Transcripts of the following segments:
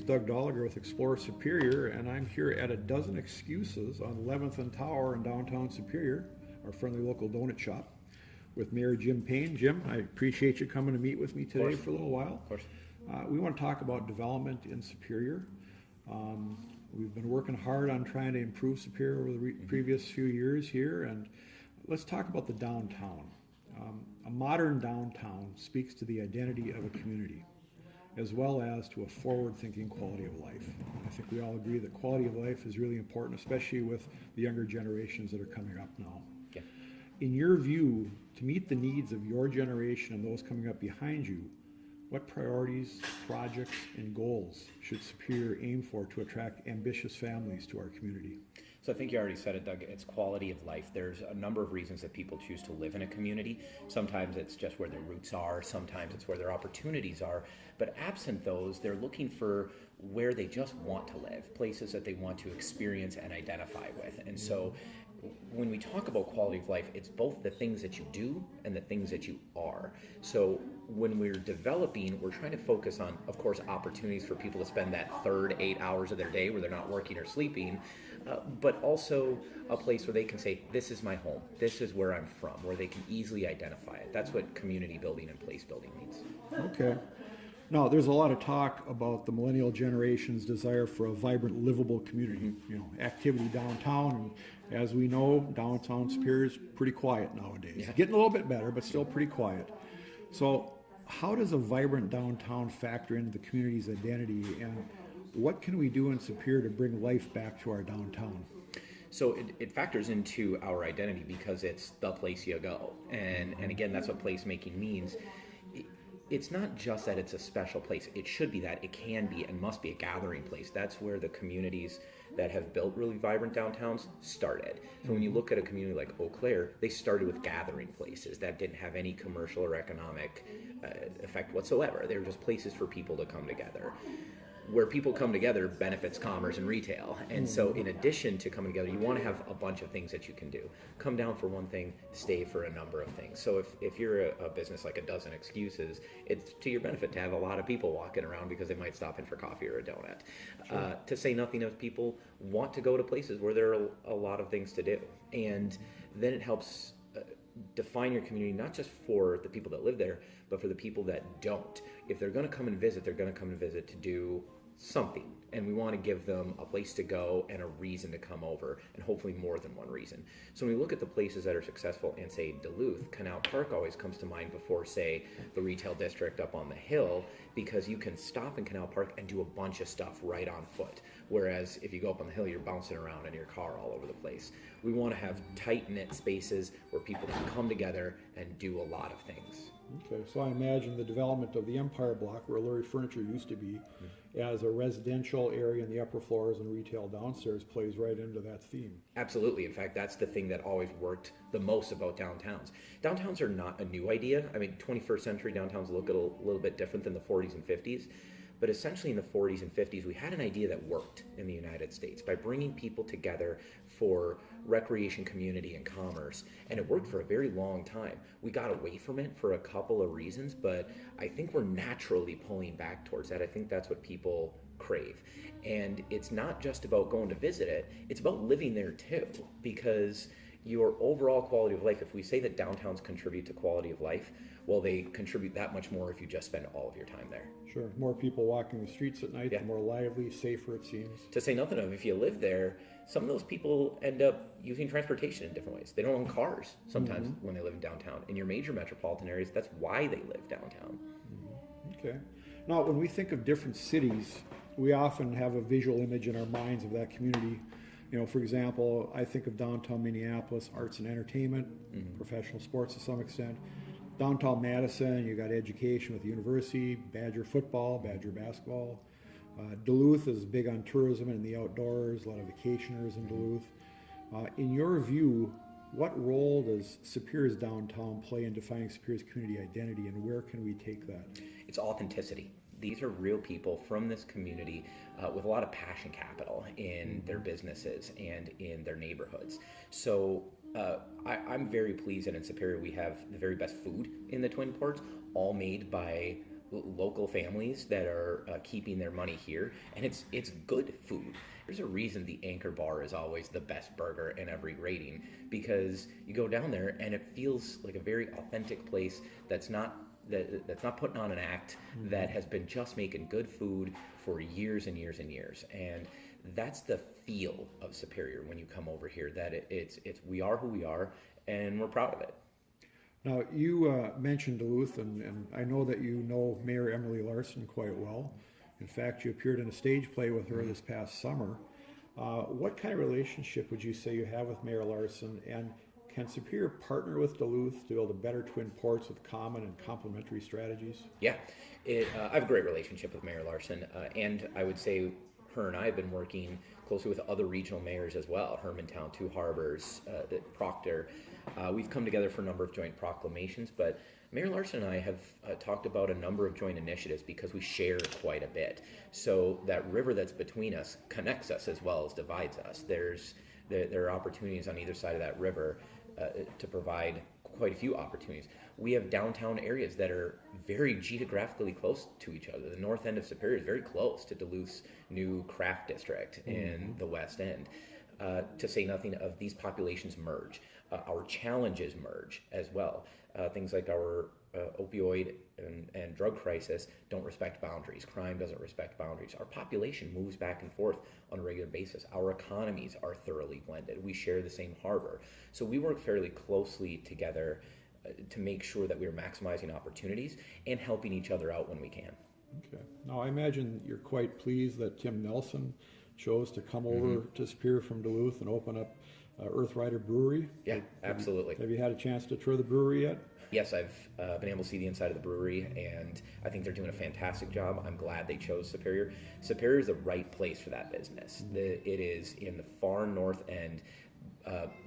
Doug Dolliger with Explore Superior, and I'm here at A Dozen Excuses on 11th and Tower in downtown Superior, our friendly local donut shop, with Mayor Jim Paine. Jim, I appreciate you coming to meet with me today for a little while. Of course. We want to talk about development in Superior. We've been working hard on trying to improve Superior over the previous few years here, and let's talk about the downtown. A modern downtown speaks to the identity of a community, as well as to a forward-thinking quality of life. I think we all agree that quality of life is really important, especially with the younger generations that are coming up now. Yeah. In your view, to meet the needs of your generation and those coming up behind you, what priorities, projects, and goals should Superior aim for to attract ambitious families to our community? So I think you already said it, Doug. It's quality of life. There's a number of reasons that people choose to live in a community. Sometimes it's just where their roots are. Sometimes it's where their opportunities are. But absent those, they're looking for where they just want to live, places that they want to experience and identify with. And so when we talk about quality of life, it's both the things that you do and the things that you are. So when we're developing, we're trying to focus on, of course, opportunities for people to spend that third 8 hours of their day where they're not working or sleeping, but also a place where they can say, this is my home, this is where I'm from, where they can easily identify it. That's what community building and place building means. Okay. Now, there's a lot of talk about the millennial generation's desire for a vibrant, livable community, activity downtown. And as we know, downtown Superior is pretty quiet nowadays. Yeah. Getting a little bit better, but still pretty quiet. So how does a vibrant downtown factor into the community's identity, and what can we do in Superior to bring life back to our downtown? So it factors into our identity because it's the place you go. And again, that's what placemaking means. It's not just that it's a special place. It should be that. It can be and must be a gathering place. That's where the communities that have built really vibrant downtowns started. So when you look at a community like Eau Claire, they started with gathering places that didn't have any commercial or economic effect whatsoever. They were just places for people to come together. Where people come together benefits commerce and retail. And so in addition to coming together, you want to have a bunch of things that you can do. Come down for one thing, stay for a number of things. So if you're a business like A Dozen Excuses, it's to your benefit to have a lot of people walking around because they might stop in for coffee or a donut. Sure. To say nothing of people want to go to places where there are a lot of things to do. And then it helps define your community, not just for the people that live there, but for the people that don't. If they're going to come and visit, they're going to come and visit to do something, and we want to give them a place to go and a reason to come over, and hopefully more than one reason. So when we look at the places that are successful in, say, Duluth, Canal Park always comes to mind before, say, the retail district up on the hill, because you can stop in Canal Park and do a bunch of stuff right on foot, whereas if you go up on the hill, you're bouncing around in your car all over the place. We want to have tight-knit spaces where people can come together and do a lot of things. Okay, so I imagine the development of the Empire Block, where Lurie Furniture used to be, as a residential area in the upper floors and retail downstairs, plays right into that theme. Absolutely. In fact, that's the thing that always worked the most about downtowns. Downtowns are not a new idea. I mean, 21st century downtowns look a little bit different than the 40s and 50s. But essentially in the 40s and 50s, we had an idea that worked in the United States by bringing people together for recreation, community, and commerce. And it worked for a very long time. We got away from it for a couple of reasons, but I think we're naturally pulling back towards that. I think that's what people crave. And it's not just about going to visit it, it's about living there too, because your overall quality of life, if we say that downtowns contribute to quality of life, well, they contribute that much more if you just spend all of your time there. Sure. More people walking the streets at night, Yeah. the more lively, safer it seems. To say nothing of, if you live there, some of those people end up using transportation in different ways. They don't own cars sometimes when they live in downtown. In your major metropolitan areas, that's why they live downtown. Okay. Now, when we think of different cities, we often have a visual image in our minds of that community. For example, I think of downtown Minneapolis, arts and entertainment, professional sports to some extent. Downtown Madison, you got education with the university, Badger football, Badger basketball. Duluth is big on tourism and the outdoors, a lot of vacationers in Duluth. In your view, what role does Superior's downtown play in defining Superior's community identity, and where can we take that? It's authenticity. These are real people from this community with a lot of passion capital in their businesses and in their neighborhoods. So I'm very pleased that in Superior we have the very best food in the Twin Ports, all made by local families that are keeping their money here, and it's good food. There's a reason the Anchor Bar is always the best burger in every rating, because you go down there and it feels like a very authentic place that's not putting on an act, that has been just making good food for years and years and years. And that's the feel of Superior when you come over here, that it's we are who we are, and we're proud of it. Now, you mentioned Duluth, and I know that you know Mayor Emily Larson quite well. In fact, you appeared in a stage play with her this past summer. What kind of relationship would you say you have with Mayor Larson, and can Superior partner with Duluth to build a better Twin Ports with common and complementary strategies? Yeah, I have a great relationship with Mayor Larson, and I would say her and I have been working closely with other regional mayors as well, Hermantown, Two Harbors, Proctor. We've come together for a number of joint proclamations, but Mayor Larson and I have talked about a number of joint initiatives because we share quite a bit. So that river that's between us connects us as well as divides us. There are opportunities on either side of that river to provide quite a few opportunities. We have downtown areas that are very geographically close to each other. The north end of Superior is very close to Duluth's new craft district in the west end. To say nothing of these populations merge. Our challenges merge as well. Things like our opioid and drug crisis don't respect boundaries. Crime doesn't respect boundaries. Our population moves back and forth on a regular basis. Our economies are thoroughly blended. We share the same harbor. So we work fairly closely together to make sure that we're maximizing opportunities and helping each other out when we can. Okay. Now, I imagine you're quite pleased that Tim Nelson chose to come over to Superior from Duluth and open up Earth Rider Brewery. Yeah, absolutely. Have you had a chance to tour the brewery yet? Yes, I've been able to see the inside of the brewery, and I think they're doing a fantastic job. I'm glad they chose Superior. Superior is the right place for that business. It is in the far north end.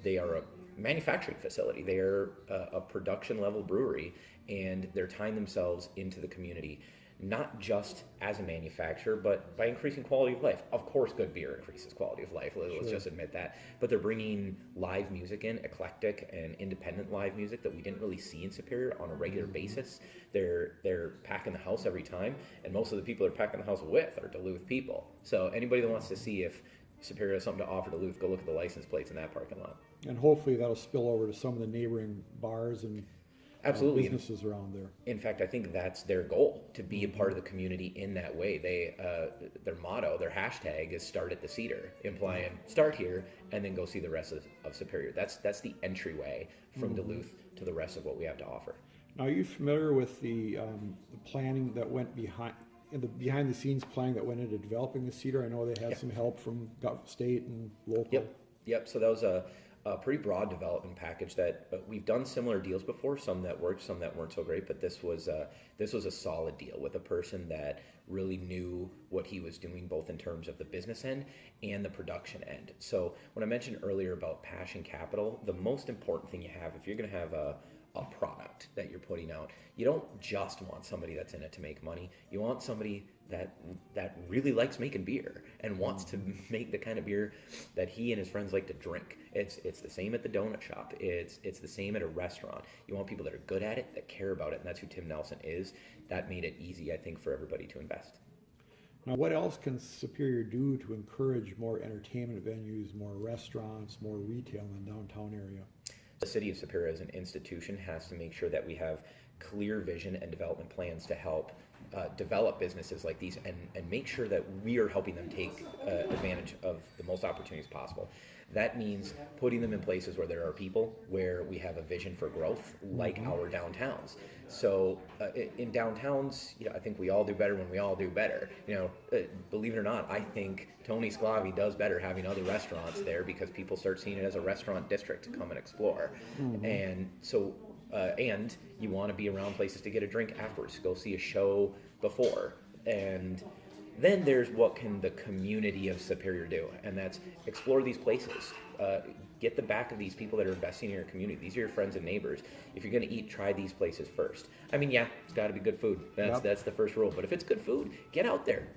They are a manufacturing facility. They are a production level brewery, and they're tying themselves into the community, not just as a manufacturer, but by increasing quality of life. Of course, good beer increases quality of life. Let's just admit that. But they're bringing live music in, eclectic and independent live music that we didn't really see in Superior on a regular basis. They're packing the house every time, and most of the people they're packing the house with are Duluth people. So anybody that wants to see if Superior has something to offer Duluth, go look at the license plates in that parking lot. And hopefully that'll spill over to some of the neighboring bars and absolutely businesses around there. In fact, I think that's their goal, to be a part of the community in that way. Their motto, their hashtag is "Start at the Cedar," implying start here and then go see the rest of Superior. That's the entryway from Duluth to the rest of what we have to offer. Now, are you familiar with the planning that went behind the scenes planning that went into developing the Cedar? I know they had some help from state and local. Yep. So that was a pretty broad development package that we've done similar deals before, some that worked, some that weren't so great, but this was a solid deal with a person that really knew what he was doing, both in terms of the business end and the production end. So when I mentioned earlier about passion capital, the most important thing you have, if you're going to have a product that you're putting out, you don't just want somebody that's in it to make money. You want somebody that really likes making beer and wants to make the kind of beer that he and his friends like to drink. It's the same at the donut shop. It's the same at a restaurant. You want people that are good at it, that care about it, and that's who Tim Nelson is. That made it easy, I think, for everybody to invest. Now, what else can Superior do to encourage more entertainment venues, more restaurants, more retail in the downtown area? The city of Superior as an institution has to make sure that we have clear vision and development plans to help develop businesses like these and make sure that we are helping them take advantage of the most opportunities possible. That means putting them in places where there are people, where we have a vision for growth, like our downtowns. So in downtowns, I think we all do better when we all do better. Believe it or not, I think Tony Sclavi does better having other restaurants there because people start seeing it as a restaurant district to come and explore. And so, and you want to be around places to get a drink afterwards, go see a show before. And then there's what can the community of Superior do, and that's explore these places. Get the back of these people that are investing in your community. These are your friends and neighbors. If you're going to eat, try these places first. I mean, yeah, it's got to be good food. That's the first rule. But if it's good food, get out there.